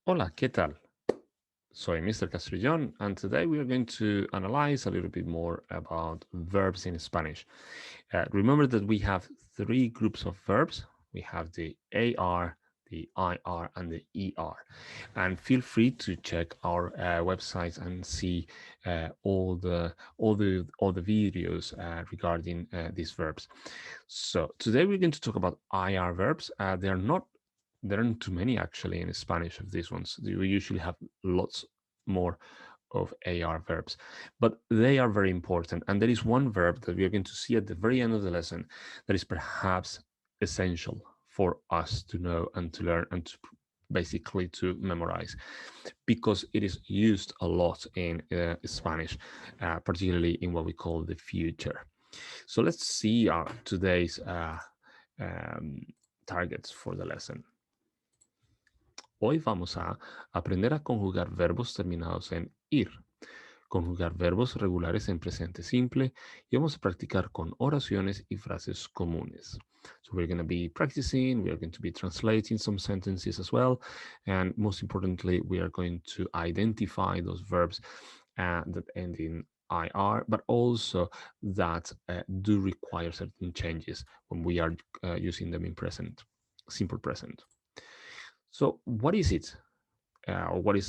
Hola, ¿qué tal? Soy Mr. Castrillón, and today we are going to analyze a little bit more about verbs in Spanish. Remember that we have three groups of verbs. We have the AR, the IR, and the ER. And feel free to check our website and see all the videos regarding these verbs. So today we're going to talk about IR verbs. There aren't too many actually in Spanish of these ones. We usually have lots more of AR verbs, but they are very important. And there is one verb that we are going to see at the very end of the lesson that is perhaps essential for us to know and to learn and to basically to memorize because it is used a lot in Spanish, particularly in what we call the future. So let's see today's um, targets for the lesson. Hoy vamos a aprender a conjugar verbos terminados en ir, conjugar verbos regulares en presente simple y vamos a practicar con oraciones y frases comunes. So we're going to be practicing, we are going to be translating some sentences as well, and most importantly, we are going to identify those verbs that end in IR, but also that do require certain changes when we are using them in present, simple present. So what is it? Why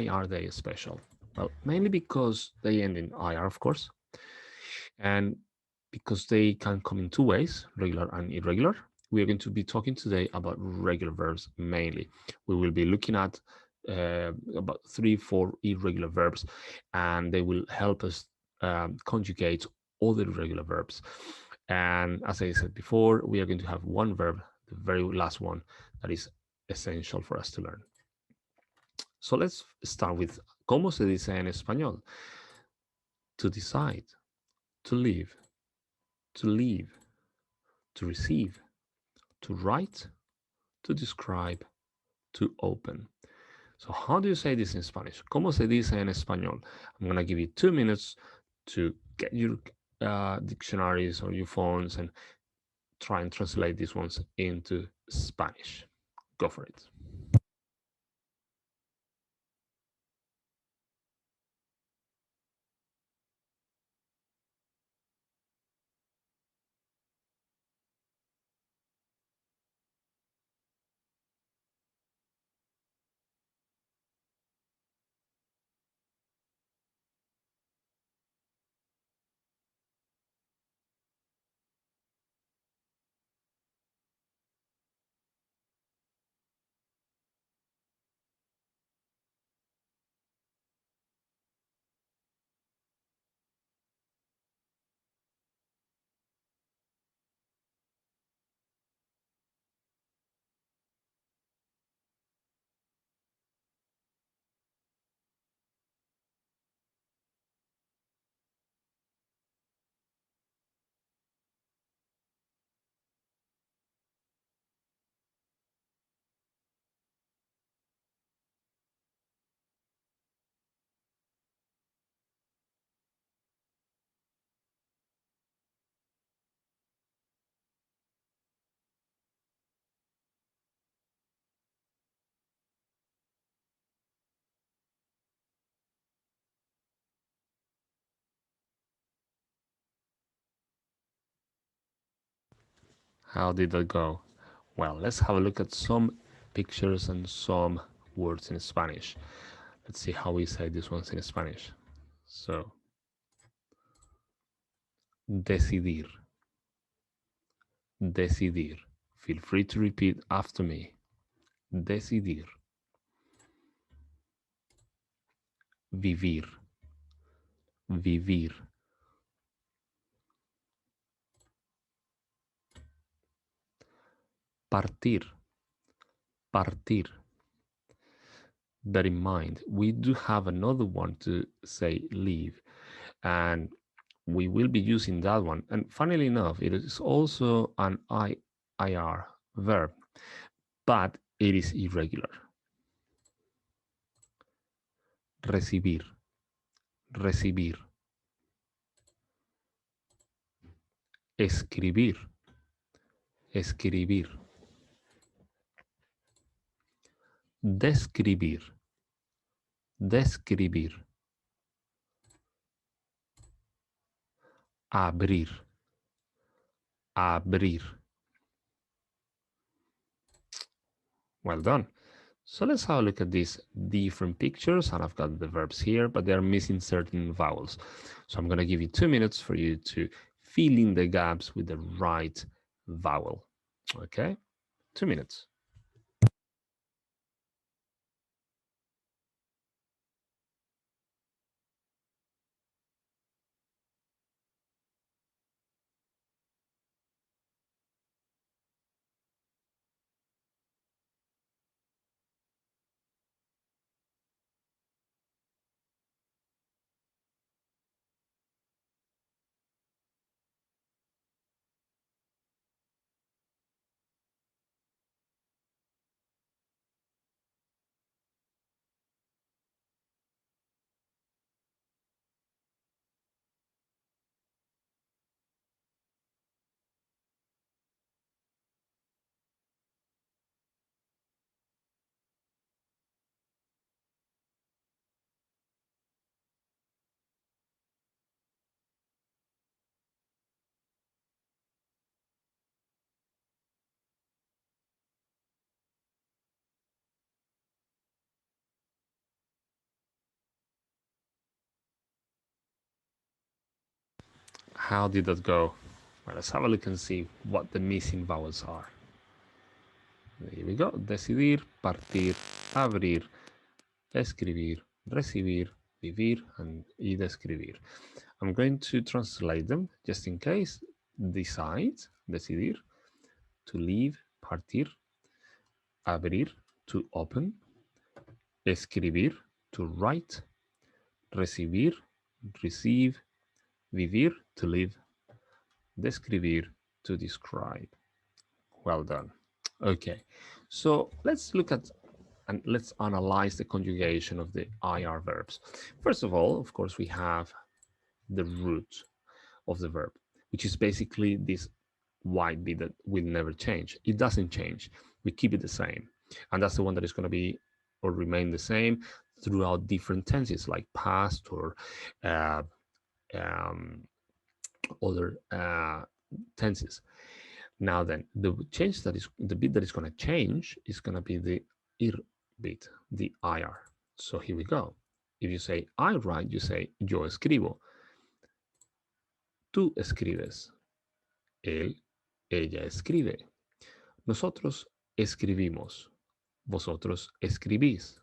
are they special? Well, mainly because they end in IR, of course, and because they can come in two ways, regular and irregular. We are going to be talking today about regular verbs mainly. We will be looking at about 3, 4 irregular verbs, and they will help us conjugate all the irregular verbs. And as I said before, we are going to have one verb, the very last one, that is essential for us to learn. So let's start with cómo se dice en español. To decide, to live, to leave, to receive, to write, to describe, to open. So how do you say this in Spanish? ¿Cómo se dice en español? I'm going to give you 2 minutes to get your dictionaries or your phones and try and translate these ones into Spanish. Go for it. How did that go? Well, let's have a look at some pictures and some words in Spanish. Let's see how we say these ones in Spanish. So, decidir, decidir. Feel free to repeat after me. Decidir, vivir, vivir, partir, partir. Bear in mind, we do have another one to say leave, and we will be using that one. And funnily enough, it is also an IR verb, but it is irregular. Recibir, recibir. Escribir, escribir. describir, describir, abrir, abrir. Well done. So let's have a look at these different pictures, and I've got the verbs here, but they're missing certain vowels. So I'm going to give you 2 minutes for you to fill in the gaps with the right vowel. Okay, 2 minutes. How did that go? Well, let's have a look and see what the missing vowels are. Here we go. Decidir, partir, abrir, escribir, recibir, vivir, y describir. I'm going to translate them just in case. Decide, decidir, to leave, partir, abrir, to open, escribir, to write, recibir, receive, vivir, to live, describir, to describe. Well done. Okay, so let's look at and let's analyze the conjugation of the IR verbs. First of all, of course, we have the root of the verb, which is basically this white bit that will never change. It doesn't change. We keep it the same. And that's the one that is going to be or remain the same throughout different tenses like past or uh, um, other tenses. Now then, the change that is the bit that is going to change is going to be the ir bit, the ir. So here we go. If you say I write, you say yo escribo. Tú escribes. Él, ella escribe. Nosotros escribimos. Vosotros escribís.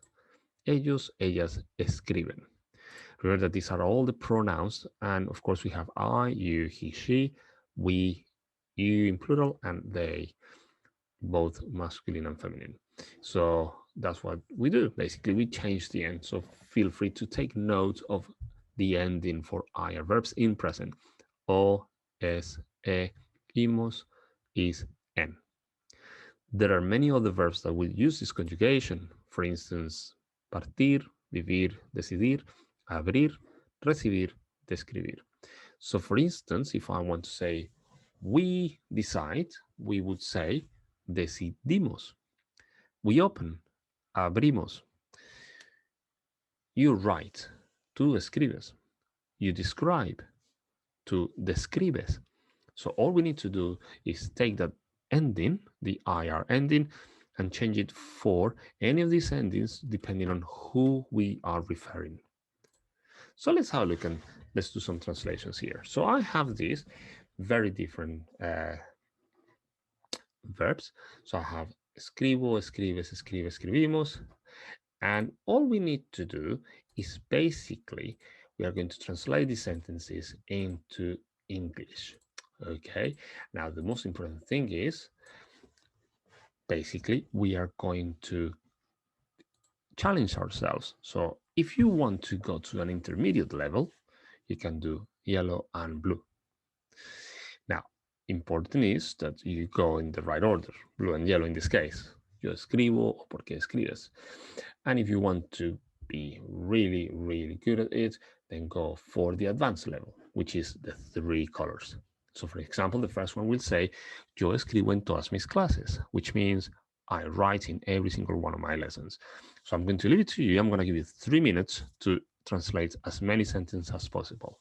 Ellos, ellas escriben. Remember that these are all the pronouns, and of course we have I, you, he, she, we, you in plural, and they, both masculine and feminine. So that's what we do. Basically, we change the end. So feel free to take note of the ending for IR verbs in present. O, es, imos, is, en. There are many other verbs that will use this conjugation. For instance, partir, vivir, decidir, abrir, recibir, describir. So for instance, if I want to say we decide, we would say decidimos. We open, abrimos. You write, tú escribes. You describe, tú describes. So all we need to do is take that ending, the IR ending, and change it for any of these endings depending on who we are referring. So let's have a look and let's do some translations here. So I have these very different verbs. So I have escribo, escribes, escribe, escribimos. And all we need to do is basically, we are going to translate these sentences into English. Okay, now the most important thing is basically we are going to challenge ourselves. So if you want to go to an intermediate level, you can do yellow and blue. Now, important is that you go in the right order, blue and yellow in this case. Yo escribo o porque escribes. And if you want to be really, really good at it, then go for the advanced level, which is the 3 colors. So for example, the first one will say, yo escribo en todas mis clases, which means I write in every single one of my lessons. So I'm going to leave it to you. I'm going to give you 3 minutes to translate as many sentences as possible.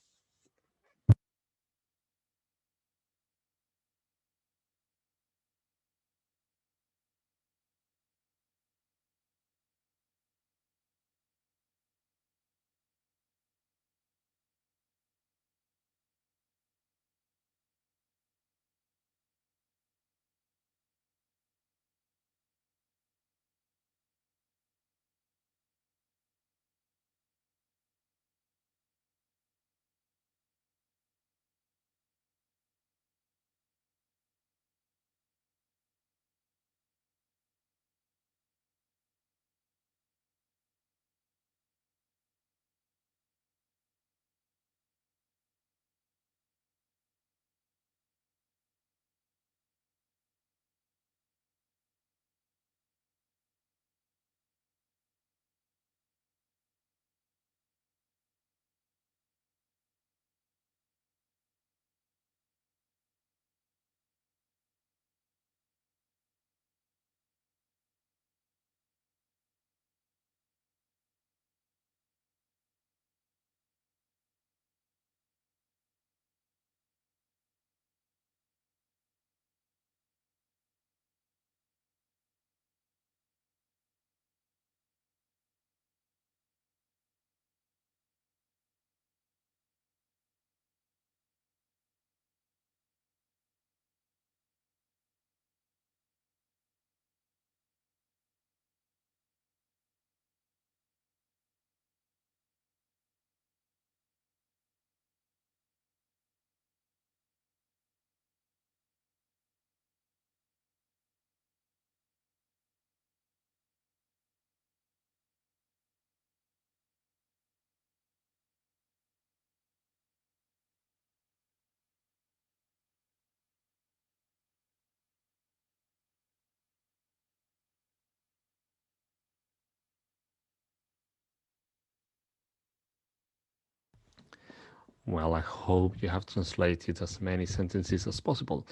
Well, I hope you have translated as many sentences as possible.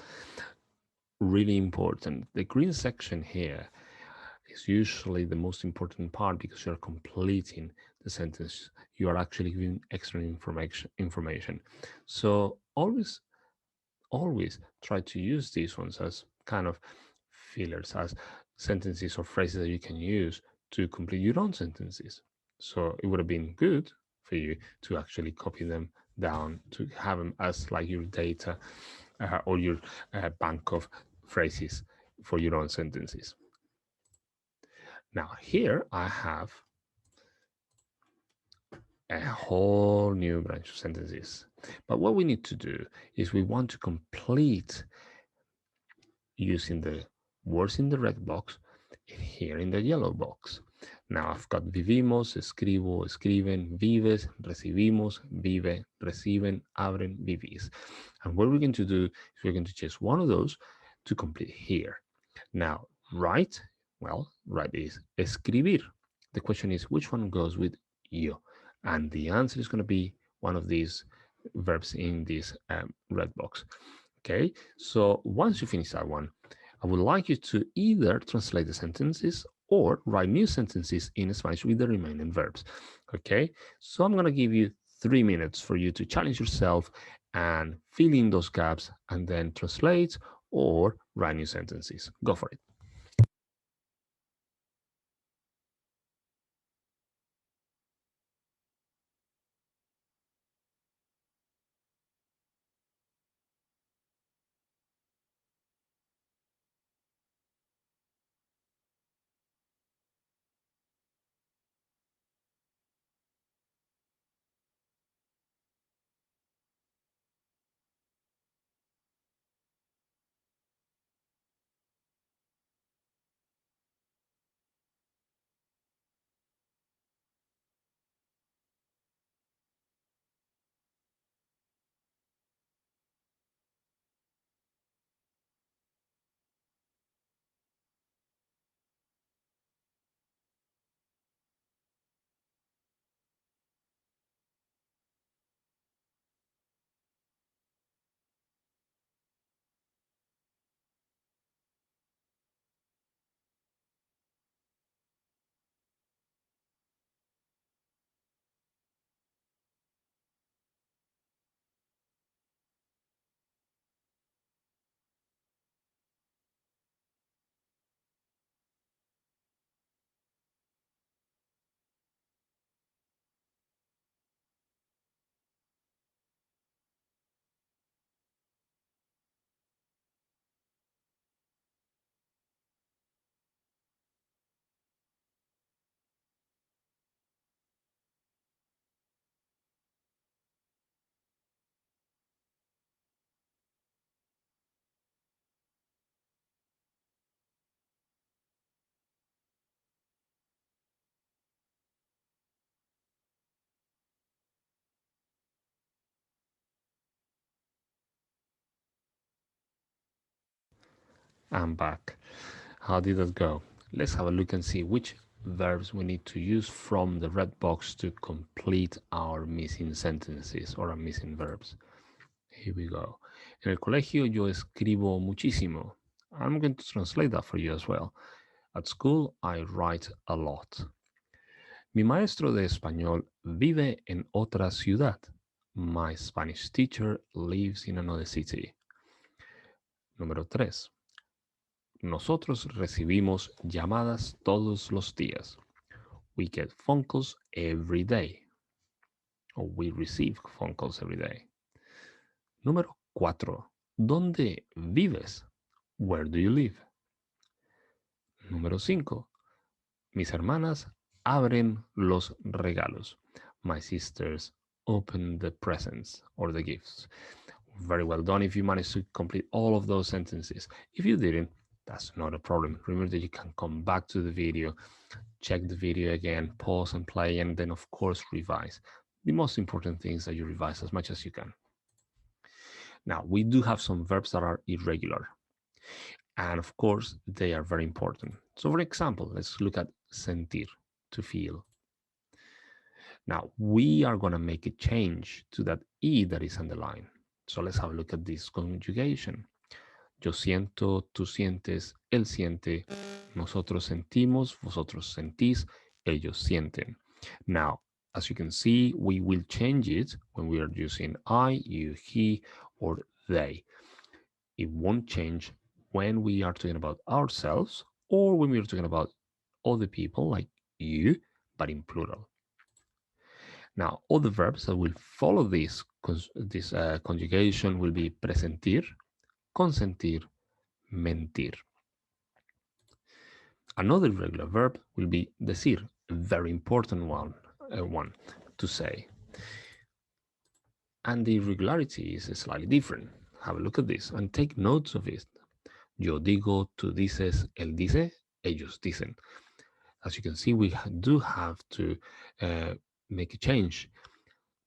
Really important. The green section here is usually the most important part because you're completing the sentence. You are actually giving extra information. So always try to use these ones as kind of fillers, as sentences or phrases that you can use to complete your own sentences. So it would have been good for you to actually copy them down, to have them as like your data or your bank of phrases for your own sentences. Now here I have a whole new branch of sentences. But what we need to do is we want to complete using the words in the red box here in the yellow box. Now I've got vivimos, escribo, escriben, vives, recibimos, vive, reciben, abren, vivís. And what we're going to do is we're going to choose one of those to complete here. Now, write, well, write is escribir. The question is which one goes with yo? And the answer is going to be one of these verbs in this red box. Okay, so once you finish that one, I would like you to either translate the sentences or write new sentences in Spanish with the remaining verbs. Okay, so I'm going to give you 3 minutes for you to challenge yourself and fill in those gaps and then translate or write new sentences. Go for it. I'm back. How did that go? Let's have a look and see which verbs we need to use from the red box to complete our missing sentences or our missing verbs. Here we go. En el colegio yo escribo muchísimo. I'm going to translate that for you as well. At school, I write a lot. Mi maestro de español vive en otra ciudad. My Spanish teacher lives in another city. Número 3. Nosotros recibimos llamadas todos los días. We get phone calls every day. Or we receive phone calls every day. Número 4. ¿Dónde vives? Where do you live? Número 5. Mis hermanas abren los regalos. My sisters open the presents or the gifts. Very well done if you managed to complete all of those sentences. If you didn't, that's not a problem. Remember that you can come back to the video, check the video again, pause and play, and then, of course, revise. The most important thing is that you revise as much as you can. Now, we do have some verbs that are irregular. And of course, they are very important. So, for example, let's look at sentir, to feel. Now, we are going to make a change to that E that is underlined. So, let's have a look at this conjugation. Yo siento, tú sientes, él siente, nosotros sentimos, vosotros sentís, ellos sienten. Now, as you can see, we will change it when we are using I, you, he, or they. It won't change when we are talking about ourselves or when we are talking about other people like you, but in plural. Now, all the verbs that will follow this conjugation will be presentir, consentir, mentir. Another irregular verb will be decir, a very important one to say. And the irregularity is slightly different. Have a look at this and take notes of it. Yo digo, tú dices, él dice, ellos dicen. As you can see, we do have to make a change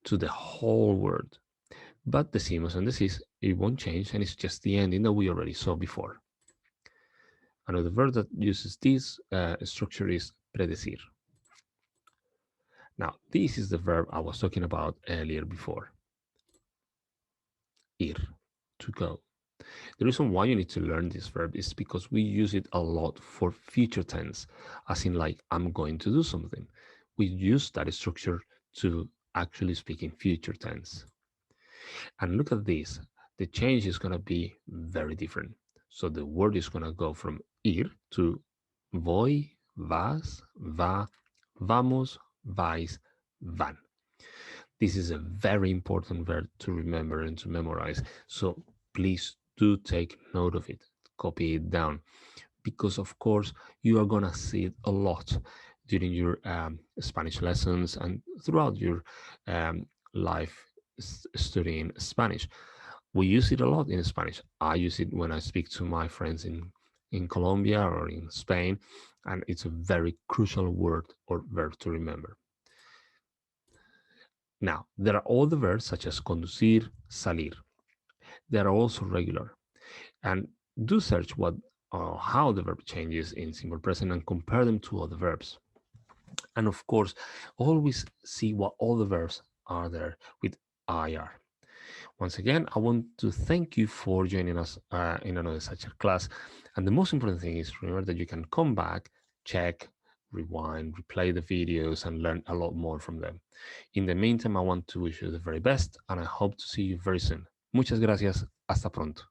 to the whole word. But decimos and decís, it won't change, and it's just the ending that we already saw before. Another verb that uses this structure is predecir. Now, this is the verb I was talking about earlier before. Ir, to go. The reason why you need to learn this verb is because we use it a lot for future tense, as in like, I'm going to do something. We use that structure to actually speak in future tense. And look at this. The change is going to be very different. So the word is going to go from ir to voy, vas, va, vamos, vais, van. This is a very important verb to remember and to memorize. So please do take note of it, copy it down, because of course you are going to see it a lot during your Spanish lessons and throughout your life studying Spanish. We use it a lot in Spanish. I use it when I speak to my friends in Colombia or in Spain, and it's a very crucial word or verb to remember. Now, there are other verbs such as conducir, salir. They are also regular. And do search what or how the verb changes in simple present and compare them to other verbs. And of course, always see what all the verbs are there with IR. Once again, I want to thank you for joining us in another Satchel class. And the most important thing is remember that you can come back, check, rewind, replay the videos, and learn a lot more from them. In the meantime, I want to wish you the very best, and I hope to see you very soon. Muchas gracias. Hasta pronto.